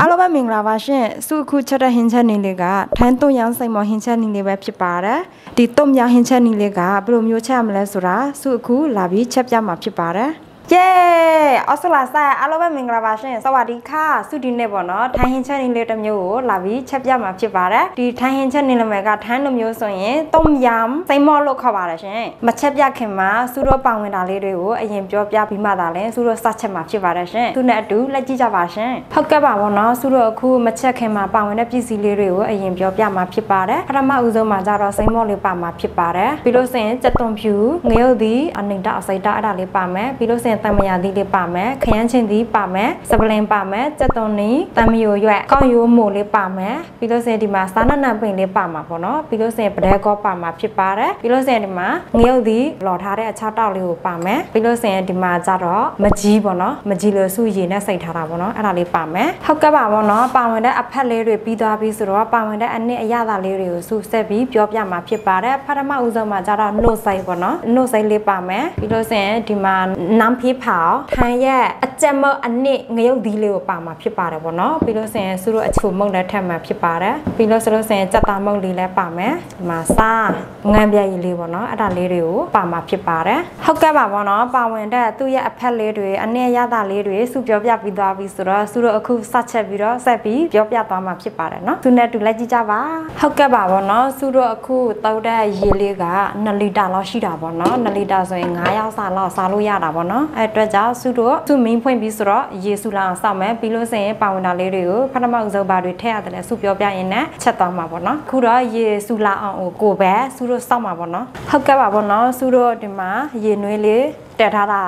အားလုံးပဲမင်္ဂလာပါရှင်စုခုချက်တဲ့ဟင်းချက်နေလေးကထိုင်းတုံရန်စိတ်မဟင်းချက်နေလေးပဲဖြစ်ပါတယ်ဒီတုံရန်ဟင်းချက်နေလေးကဘယ်လိုမျိုးချက်ရမလဲဆိုတာစုခုလာပြီးချက်ပြမှာဖြစ်ပါတယ်เย้ออสลาซ่าအားလုံးပဲမင်္ဂလာပါရှင်สวัสดีค่ะสุဒီနေ့ပေါ့နော်ထိုင်းဟင်းချက်နေလေးတစ်မျိုးကိုလာပြီးချက်ပြမှာဖြစ်ပါတယ်ဒီထိုင်းဟင်းချက်နေလေးကထိုင်းလိုမျိုးဆိုရင်တုံယမ်စိတ်မော့လို့ခေါ်ပါတယ်ရှင်မချက်ပြခင်မှာစုတော့ပါဝင်တာလေးတွေကိုအရင်ပြောပြပြီးမှသာလဲစုတော့စချက်မှာဖြစ်ပါတယ်ရှင်သူနဲ့အတူလက်ကြည့်ကြပါရှင်ဟုတ်ကဲ့ပါပေါ့နော်စုတော့အခုမချက်ခင်မှာပါဝင်တဲ့ပစ္စည်းလေးတွေကိုအရင်ပြောပြမှာဖြစ်ပါတယ်ပထမဦးဆုံးမှာကြတော့စိတ်မော့လေးပါမှာဖြစ်ပါတယ်ပြီးလို့ဆိုရင်ကြက်သွန်ဖြူငရုတ်သီးအနိဒအစိဒအဲ့ဒါလေးပါမယ်ပြီးလို့ဆိုရင်တမယာသီးလေးပါမယ်ခရမ်းချင်းသီးပါမယ်စပလင်ပါမယ်ကြက်သွန်နီတမယိုရွက်ကောက်ရိုးမို့လေးပါမယ်ပြီးလို့ဆိုရင်ဒီမှာစားနပ်ပိန်လေးပါမှာပေါ့နော်ပြီးလို့ဆိုရင်ပဒဲကောပါမှာဖြစ်ပါတယ်ပြီးလို့ဆိုရင်ဒီမှာငရုတ်သီးလော်ထားတဲ့အခြားတောက်လေးကိုပါမယ်ပြီးလို့ဆိုရင်ဒီမှာကြတော့မကြီးပေါ့နော်မကြီးလို့စုရည်နဲ့စိတ်ထားတာပေါ့နော်အဲ့ဒါလေးပါမယ်ဟုတ်ကဲ့ပါပေါ့နော်ပါဝင်တဲ့အဖက်လေးတွေပြီးသွားပြီဆိုတော့ပါဝင်တဲ့အနှစ်အရသာလေးတွေကိုစုဆက်ပြီးပြောပြမှာဖြစ်ပါတယ်ပထမဦးဆုံးမှာကြတော့နှုတ်ဆိုင်ပေါ့နော်နှုတ်ဆိုင်လေးပါမယ်ပြီးလို့ဆိုရင်ဒီမှာနမ်ဖေးဖောက်ထိုင်ရဲ့အကြက်မအနှစ်ငရုတ်သီးလေးကိုပါမှာဖြစ်ပါတယ်ပေါ့နော်ပြီးလို့ဆိုရင်စုတို့အချိုမုတ်နဲ့ထပ်မှာဖြစ်ပါတယ်ပြီးလို့ဆိုလို့ဆိုရင်ကြက်သားမုတ်လေးလည်းပါမယ်ဒီမှာစားငန်းပြရည်လေးပေါ့နော်အဲ့ဒါလေးတွေကိုပါမှာဖြစ်ပါတယ်ဟုတ်ကဲ့ပါပေါ့နော်ပါဝင်တဲ့သူ့ရဲ့အဖက်လေးတွေအနှစ်ရသာလေးတွေစုပြောပြပြီးသွားပြီဆိုတော့စုတို့အခုစချက်ပြီးတော့ဆက်ပြီးပြောပြသွားမှာဖြစ်ပါတယ်နော်သူနဲ့တူလိုက်ကြည့်ကြပါဟုတ်ကဲ့ပါပေါ့နော်စုတို့အခုတောက်တဲ့ရေလေးက2လီတာလောက်ရှိတာပေါ့နော်2လီတာဆိုရင်9ရောက်စာလောက်စားလို့ရတာပေါ့နော်အဲ့အတွက်ကြောင့်စုတို့သူမင်းဖွင့်ပြီးဆိုတော့ရေစုလာအောင်စောက်မယ်ပြီးလို့ဆိုရင်ပါဝင်တာလေးတွေကိုပထမဦးဆုံးပါတွေထည့်ရတယ်လဲစုပြောပြရင်လည်းချက်သွားမှာပေါ့နော်ခုတော့ရေစုလာအောင်ကိုပဲစုတို့စောက်မှာပေါ့နော်ဟုတ်ကဲ့ပါပေါ့နော်စုတို့ဒီမှာရေနွေးလေးတက်ထားတ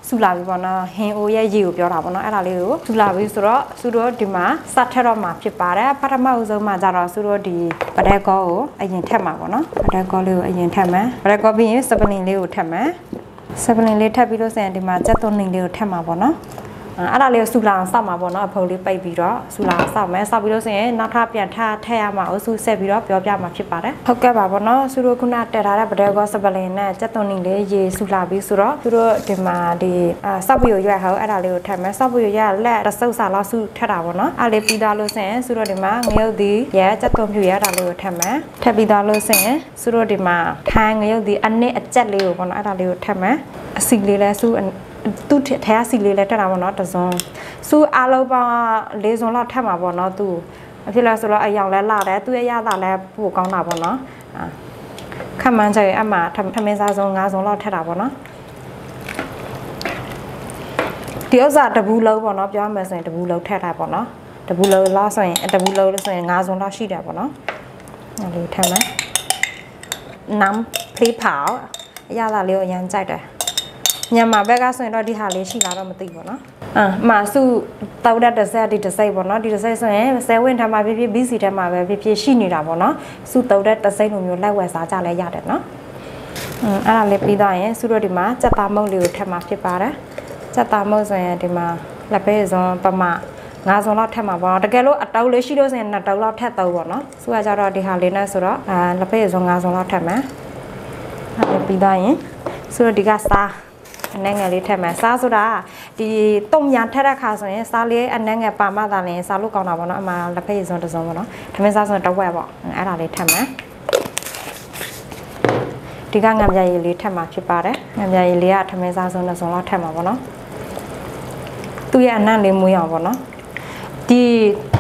ာစုလာပြီပေါ့နော်ဟင်းအိုရဲ့ရေကိုပြောတာပေါ့နော်အဲ့ဒါလေးကိုစုလာပြီဆိုတော့စုတို့ဒီမှာစထက်တော့မှာဖြစ်ပါတယ်ပထမဦးဆုံးမှာကြတော့စုတို့ဒီပဒဲကောကိုအရင်ထက်မှာပေါ့နော်ပဒဲကောလေးကိုအရင်ထက်မယ်ပဒဲကောပြီးရင်စပလင်လေးကိုထက်မယ်စပလင်လေးထပ်ပြီးလို့ဆိုရင်ဒီမှာကြက်သွန်လေးကိုထက်မှာပေါ့နော်အဲ့ဒါလေးကိုစုလာအောင်စောက်မှာပေါ့နော်အဖုတ်လေးပိတ်ပြီးတော့စုလာအောင်စောက်မယ်စောက်ပြီးလို့ဆိုရင်နောက်ထပ်ပြန်ထည့်ရမှာအစုဆက်ပြီးတော့ပြောပြမှာဖြစ်ပါတယ်ဟုတ်ကဲ့ပါပေါ့နော်စုတို့ခုနတက်ထားတဲ့ပဒဲကောစပလင်နဲ့ကြက်သွန်လေးရေစုလာပြီးဆိုတော့စုတို့ဒီမှာဒီစောက်ပြီးရွက်ဟောအဲ့ဒါလေးကိုထည့်မယ်စောက်ပြီးရွက်လက်တဆုပ်စာလောက်စုထက်တာပေါ့နော်အဲ့လေးပြီးသွားလို့ဆိုရင်စုတို့ဒီမှာငရုတ်သီးရဲကြက်သွန်ဖြူရဲအဲ့ဒါလေးကိုထည့်မယ်ထည့်ပြီးသွားလို့ဆိုရင်စုတို့ဒီမှာထိုင်းငရုတ်သီးအနည်းအကျက်လေးကိုပေါ့နော်အဲ့ဒါလေးကိုထည့်မယ်အစီလေးလဲစုသူ့ထဲအစီလေးလဲတက်တာပေါ့နော်တစုံစုအားလုံးပေါင်း၄စုံလောက်ထပ်မှာပေါ့နော်သူအဖြစ်လဲဆိုတော့အယောင်လဲလာတယ်သူရဲ့ရတာလဲပို့ကောင်းတာပေါ့နော်ခက်မှန်းချင်အမှထမင်းစားစုံ၅စုံလောက်ထက်တာပေါ့နော်ဒီဥစ္စာတဘူးလုံးပေါ့နော်ပြောရမယ်ဆိုရင်တဘူးလုံးထက်တာပေါ့နော်တဘူးလုံးလောက်ဆိုရင်တဘူးလုံးလို့ဆိုရင်၅စုံလောက်ရှိတယ်ပေါ့နော်အဲ့ဒီထက်မယ်နမ်ဖလီဖောက်အရသာလေးကိုအရင်ကြိုက်တယ်ညမှာဘက်ကဆိုရင်တော့ဒီဟာလေးရှိလာတော့မသိဘူးနော်မာစုတောက်တဲ့တစ်ဆက်ဒီတစ်စိတ်ပေါ့နော်ဒီတစ်စိတ်ဆိုရင်ဆယ်ဝင်ထမှာဖြစ်ဖြစ် BC ထဲမှာပဲဖြစ်ဖြစ်ရှိနေတာပေါ့နော်စုတောက်တဲ့တစ်စိတ်လိုမျိုးလက်ဝယ်စားကြလဲရတယ်နော်အဲ့ဒါလေးပြီးတော့ရင်စုတို့ဒီမှာကြက်သားမုတ်လေးကိုထပ်မှာဖြစ်ပါတယ်ကြက်သားမုတ်ဆိုရင်ဒီမှာလက်ပဲစုံပမာ9စုံလောက်ထပ်မှာပေါ့တကယ်လို့အတောက်လေးရှိလို့ဆိုရင်2တောက်လောက်ထပ်တော့ပေါ့နော်စုကကြတော့ဒီဟာလေးနဲ့ဆိုတော့လက်ပဲစုံ9စုံလောက်ထပ်မယ်အဲ့ဒါပြီးတော့ရင်စုတို့ဒီကစားအနှဲငယ်လေးထည့်မယ်စားဆိုတာဒီတုံညာထက်တဲ့ခါဆိုရင်စားလေးအနှဲငယ်ပါမှသာလည်းစားလို့ကောင်းတာပေါ့နော်အမှလက်ဖက်ရည်စုံတစ်စုံပေါ့နော်ထမင်းစားဆိုတော့ဝက်ပေါ့အဲ့ဒါလေးထည့်မယ်ဒီကငံပြရည်လေးထည့်မှာဖြစ်ပါတယ်ငံပြရည်လေးကထမင်းစားစုံတစ်စုံလောက်ထည့်မှာပေါ့နော်သူ့ရဲ့အနှံ့လေးမွေးအောင်ပေါ့နော်ဒီ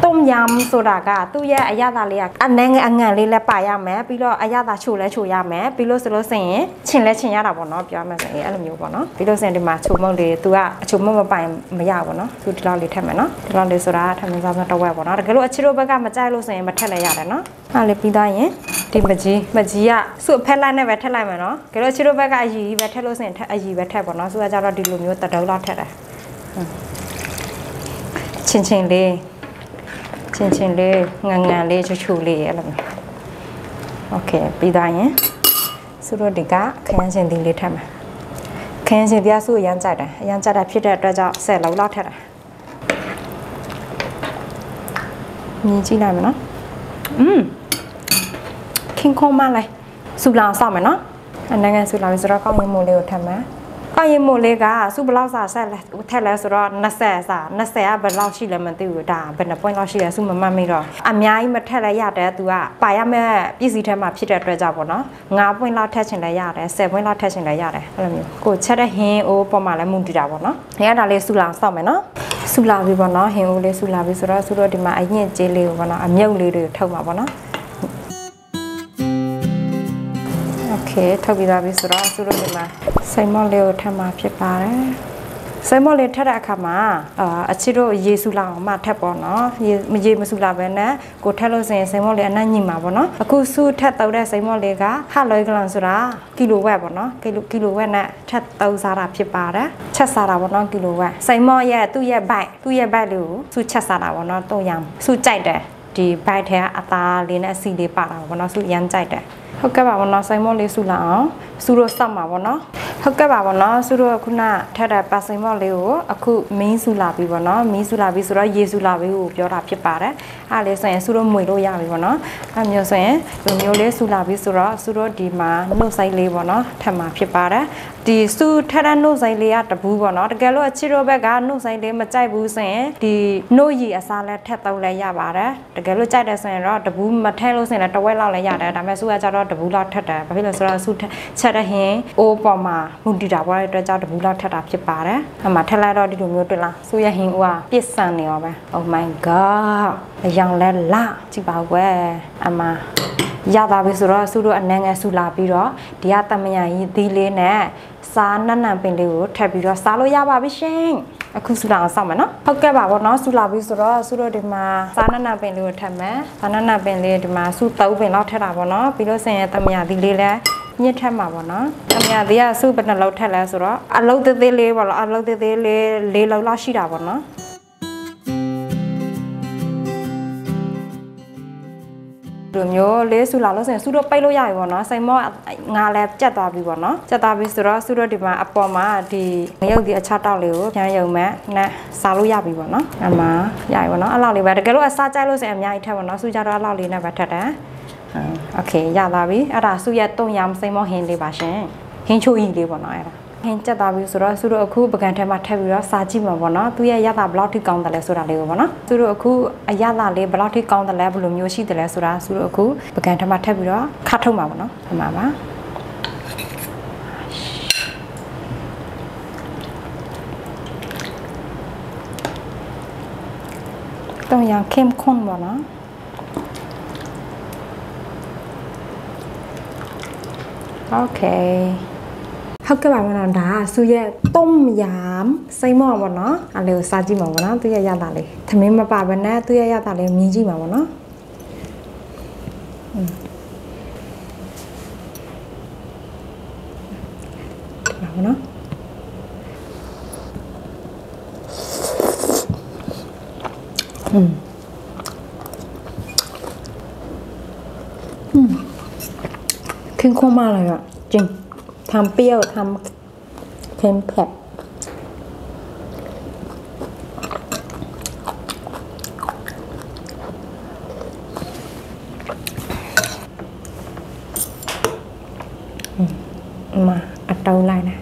တုံယမ်ဆိုတာကသူ့ရဲ့အရသာလေးကအနှဲငယ်အငံလေးလည်းပါရမယ်ပြီးတော့အရသာချိုလဲချိုရမယ်ပြီးလို့ဆိုလို့ဆိုရင်ချင်လဲချင်ရတာပေါ့နော်ပြောမယ်ဆိုရင်အဲ့လိုမျိုးပေါ့နော်ပြီးလို့ဆိုရင်ဒီမှာချိုမုတ်လေးသူကအချိုမုတ်မပိုင်မရဘူးနော်သူဒီလောက်လေးထည့်မယ်နော်ဒီလောက်လေးဆိုတာထမင်းစားတော့ဝက်ပေါ့နော်တကယ်လို့အချီတို့ဘက်ကမကြိုက်လို့ဆိုရင်မထည့်လဲရတယ်နော်အဲ့လေးပြီးသားရင်ဒီမကြီးကစုဖက်လိုက်နဲ့ပဲထည့်လိုက်မယ်နော်တကယ်လို့အချီတို့ဘက်ကအရီပဲထည့်လို့ဆိုရင်အရီပဲထည့်ပေါ့နော်စုကကြတော့ဒီလိုမျိုးတတုံးလောက်ထည့်တယ်ချင်းလေးငန်လေးချူလေးအဲ့လိုမျိုးโอเคပြီးသားရင်စုတို့ဒီကခရမ်းချင်းသီးလေးထပ်မယ်ခရမ်းချင်းသီးကစုအရန်ကြိုက်တယ်အရန်ကြိုက်တာဖြစ်တဲ့အတွက်ကြောင့်10လောက်ထပ်တာမြင်ကြည့်လိုက်မယ်နော်ခင်းခုံးမလိုက်စုလောင်ဆောက်မယ်နော်အနည်းငယ်စုလောင်ပြီးဆိုတော့ကောင်းရင်မိုးလေးကိုထပ်မယ် ก็ยังโมเลกาสู้บลาวสาแซ่แท้แล้วสุดนัสแซ่สานัสแซ่บลาวชีแล้วมันติวดาเป็นpoint ลาวชีสู้มันไม่รอအများကြီးမထက်လိုက်ရတယ်သူကပါရမဲ့ပစ္စည်းထဲမှာဖြစ်တဲ့အတွက်ကြောင့်ပေါ့နော်9 point လောက်ထက်ချင်လည်းရတယ်10 point လောက်ထက်ချင်လည်းရတယ်အဲ့လိုမျိုးကိုချက်တဲ့ဟင်းအိုးပေါ်မှာလည်းမူတည်တာပေါ့နော်အဲ့ဒါလေးဆူလာစောက်မယ်နော်ဆူလာပြီပေါ့နော်ဟင်းအိုးလေးဆူလာပြီဆိုတော့ဆူတော့ဒီမှာအရင်ကျေးလေးကိုပေါ့နော်အမြုပ်လေးတွေထုတ်မှာပေါ့နော်โอเคထုတ်ပြီးသားပြီဆိုတော့ဆူတော့ဒီမှာစိမ်မော့လေးကိုထပ်မှာဖြစ်ပါတယ်စိမ်မော့လေးထက်တဲ့အခါမှာအချစ်တို့ရေဆူလာအောင်မှထက်ပေါ့နော်ရေမဆူလာပဲနဲ့ကိုထက်လို့ဆိုရင်စိမ်မော့လေးအနက်ညိမှာပေါ့နော်အခုဆူထက်တောက်တဲ့စိမ်မော့လေးကဟာလွိုဂလန်ဆိုတာကီလိုဝက်ပေါ့နော်ကီလိုဝက်နဲ့ထက်တောက်စားတာဖြစ်ပါတယ်ချက်စားတာပေါ့နော်ကီလိုဝက်စိမ်မော့ရဲ့သူ့ရဲ့ဘိုက်လေးကိုဆူချက်စားတာပေါ့နော်တုံးရံဆူကြိုက်တယ်ဒီဘိုက်ထဲအသားလေးနဲ့အစီလေးပါတာပေါ့နော်ဆူရမ်းကြိုက်တယ်ဟုတ်ကဲ့ပါဘောနော်ဆိုင်မော့လေးဆူလာအောင်ဆူတို့စောက်မှာပေါ့နော်ဟုတ်ကဲ့ပါဘောနော်ဆူတို့ခုနထက်တဲ့ပါဆိုင်မော့လေးကိုအခုမင်းဆူလာပြီပေါ့နော်မင်းဆူလာပြီဆိုတော့ရေဆူလာပြီကိုပြောတာဖြစ်ပါတယ်အားလေးဆိုရင်ဆူတို့မွေလို့ရပြီပေါ့နော်အဲမျိုးဆိုရင်ဒီမျိုးလေးဆူလာပြီဆိုတော့ဆူတို့ဒီမှာနှုတ်ဆိုင်လေးပေါ့နော်ထပ်မှာဖြစ်ပါတယ်ဒီဆူထက်တဲ့နှုတ်ဆိုင်လေးကတပူးပေါ့နော်တကယ်လို့အချစ်တို့ဘက်ကနှုတ်ဆိုင်လေးမကြိုက်ဘူးဆိုရင်ဒီနှုတ်ရည်အစားလဲထက်တော့လဲရပါတယ်တကယ်လို့ကြိုက်တယ်ဆိုရင်တော့တပူးမထဲလို့ဆိုရင်လည်းတဝက်လောက်လဲရတယ်ဒါပေမဲ့ဆူကကြတော့တပူးလောက်ထက်တယ်ဘာဖြစ်လို့ဆိုတော့ဆူချက်တဲ့ဟင်းအိုးပေါ်မှာမူတည်တာပေါ့တဲ့အတွက်ကြောင့်တပူးလောက်ထက်တာဖြစ်ပါတယ်အမှထက်လိုက်တော့ဒီလိုမျိုးတွေ့လားဆူရဲ့ဟင်းအိုးကပြစ်ဆန်နေရောပဲ Oh my god အယောင်လဲလာကြည့်ပါကွယ်အမှရတာပြီဆိုတော့ဆူတို့အနှံငယ်ဆူလာပြီးတော့ဒီကတမယာကြီးသီးလေးနဲ့စားနံပင်လေးကိုထပ်ပြီးတော့စားလို့ရပါပြီရှင်အခုဆူလာအောင်စောင့်မယ်နော်ဟုတ်ကဲ့ပါဘောနော်ဆူလာပြီဆိုတော့ဆူတို့ဒီမှာစားနံပင်လေးကိုထပ်မယ်စားနံပင်လေးဒီမှာဆူ3ပင်လောက်ထပ်တာပေါ့နော်ပြီးလို့ဆင်ရတမယာသီးလေးလည်းညှစ်ထက်မှာပေါ့နော်တမယာသီးကဆူဘယ်နှလောက်ထက်လဲဆိုတော့အလုံးသေးသေးလေးပေါ့နော်အလုံးသေးသေးလေး၄လောက်ရှိတာပေါ့နော်လိုမျိုးလေးဆူလာလို့ဆိုရင်ဆူတော့ပိတ်လို့ရပြီပေါ့နော်စိမ်မော့ငါလည်းကြက်သွားပြီပေါ့နော်ကြက်သွားပြီဆိုတော့ဆူတော့ဒီမှာအပေါ်မှာဒီငရုတ်ဒီအချတောက်လေးကိုပြန်ယုံမဲ့နဲ့စားလို့ရပြီပေါ့နော်အမှရပြီပေါ့နော်အဲ့လောက်လေးပဲတကယ်လို့အစားကြိုက်လို့ဆိုရင်အများကြီးထက်ပေါ့နော်ဆူကြတော့အဲ့လောက်လေးနဲ့ပဲထက်တယ်โอเคရပါပြီအဲ့ဒါဆူရဲ့တုံးရမ်းစိမ်မော့ဟင်းလေးပါရှင်ဟင်းချိုကြီးလေးပေါ့နော်အဲ့ဒါဟင်းကြက်သွားပြီဆိုတော့ဆူတို့အခုပကံထဲမှာထည့်ပြီးတော့စားကြည့်မှာပေါ့နော်သူရဲ့ရတာဘယ်လောက်ထိကောင်းတယ်လဲဆိုတာလေးကိုပေါ့နော်ဆူတို့အခုအရတာလေးဘယ်လောက်ထိကောင်းတယ်လဲဘယ်လိုမျိုးရှိတယ်လဲဆိုတာဆူတို့အခုပကံထဲမှာထည့်ပြီးတော့ခါထုတ်မှာပေါ့နော်ဒီမှာပါတုံးရမ်းเข้มข้นပေါ့နော်โอเคဟုတ်ကဲ့ပါမနော်ဒါဆူရဲ့ต้มยำစိမ်မော့ပေါ့နော်အဲ့လေးကိုစားကြည့်မှာပေါ့နော်သူရဲ့ရတာလေးသမင်းမပါဘဲနဲ့သူရဲ့ရတာလေးမြင်ကြည့်မှာပေါ့နော်ဒီမှာပေါ့နော်เข้มข้นมากเลยอ่ะจริงทำเปรี้ยวทำเค็มเผ็ดมาอัดเตาไล่นะ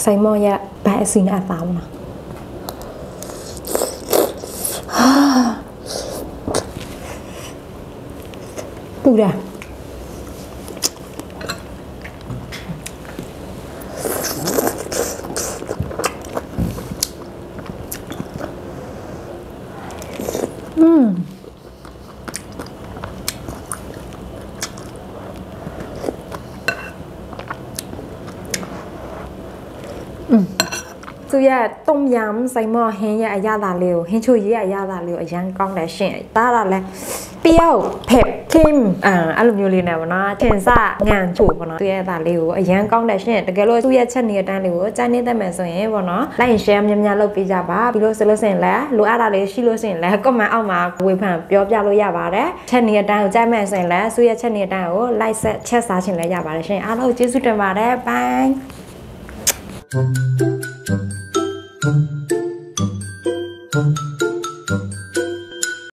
ใส่หม้อยะแปะสิงอัดเตานะดูดิသူရဲ့ต้มยำစိမ်မော့ဟင်းရဲ့အရသာလေးကိုဟင်းချိုရဲ့အရသာလေးကိုအရန်ကောင်းတယ်ရှင်ဒါကလည်းเปรี้ยวเผ็ดเค็มအဲ့လိုမျိုးလေးနဲ့ပေါ့နော်ထင်စငံချို့ပေါ့နော်သူရဲ့အသားလေးကိုအရန်ကောင်းတယ်ရှင်တကယ်လို့သူရဲ့ချက်နေတဲ့အတန်းလေးကိုကြားနေတတ်မယ်ဆိုရင်ပေါ့နော် like and share များများလုပ်ပေးကြပါပြီးလို့ဆိုလို့ဆိုရင်လည်းလိုအပ်တာလေးရှိလို့ဆိုရင်လည်း comment အောက်မှာဝေဖန်ပြောပြလို့ရပါတယ်ချက်နေတဲ့အတန်းကိုကြားမယ်ဆိုရင်လည်းသူရဲ့ချက်နေတဲ့အတန်းကို like ဆက်ချက်စားချင်လည်းရပါတယ်ရှင်အားလုံးကျေးဇူးတင်ပါတယ် bye Thank you.